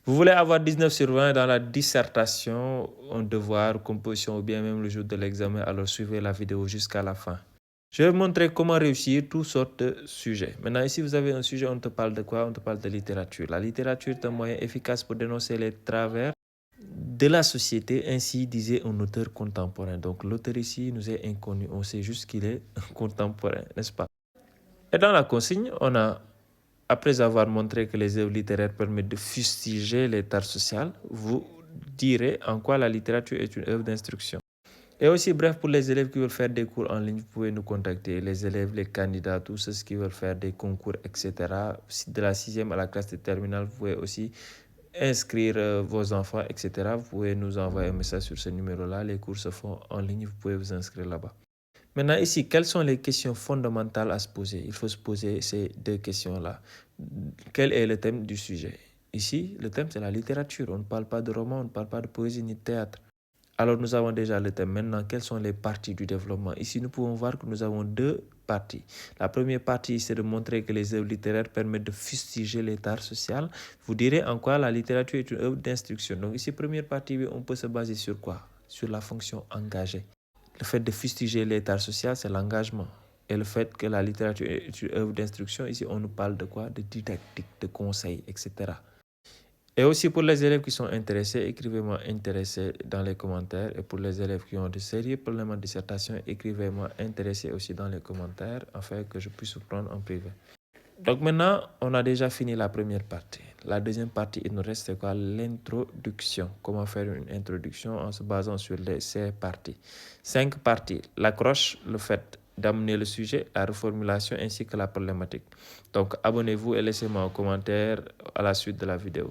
Vous voulez avoir 19 sur 20 dans la dissertation, un devoir, composition ou bien même le jour de l'examen, alors suivez la vidéo jusqu'à la fin. Je vais vous montrer comment réussir toutes sortes de sujets. Maintenant, ici, vous avez un sujet, on te parle de quoi? On te parle de littérature. La littérature est un moyen efficace pour dénoncer les travers de la société, ainsi disait un auteur contemporain. Donc, l'auteur ici nous est inconnu. On sait juste qu'il est contemporain, n'est-ce pas? Et dans la consigne, on a, après avoir montré que les œuvres littéraires permettent de fustiger l'état social, vous direz en quoi la littérature est une œuvre d'instruction. Et aussi, bref, pour les élèves qui veulent faire des cours en ligne, vous pouvez nous contacter. Les élèves, les candidats, tous ceux qui veulent faire des concours, etc. De la 6e à la classe de terminale, vous pouvez aussi inscrire vos enfants, etc. Vous pouvez nous envoyer un message sur ce numéro-là. Les cours se font en ligne, vous pouvez vous inscrire là-bas. Maintenant, ici, quelles sont les questions fondamentales à se poser? Il faut se poser ces deux questions-là. Quel est le thème du sujet? Ici, le thème, c'est la littérature. On ne parle pas de roman, on ne parle pas de poésie ni de théâtre. Alors, nous avons déjà le thème. Maintenant, quelles sont les parties du développement? Ici, nous pouvons voir que nous avons deux parties. La première partie, c'est de montrer que les œuvres littéraires permettent de fustiger l'état social. Vous direz en quoi la littérature est une œuvre d'instruction. Donc, ici, première partie, on peut se baser sur quoi? Sur la fonction engagée. Le fait de fustiger l'état social, c'est l'engagement. Et le fait que la littérature est une œuvre d'instruction, ici, on nous parle de quoi? De didactique, de conseil, etc. Et aussi pour les élèves qui sont intéressés, écrivez-moi intéressé dans les commentaires. Et pour les élèves qui ont de sérieux problèmes en dissertation, écrivez-moi intéressé aussi dans les commentaires afin que je puisse vous prendre en privé. Donc maintenant, on a déjà fini la première partie. La deuxième partie, il nous reste quoi? L'introduction. Comment faire une introduction en se basant sur ces parties. 5 parties. L'accroche, le fait d'amener le sujet, la reformulation ainsi que la problématique. Donc abonnez-vous et laissez-moi un commentaire à la suite de la vidéo.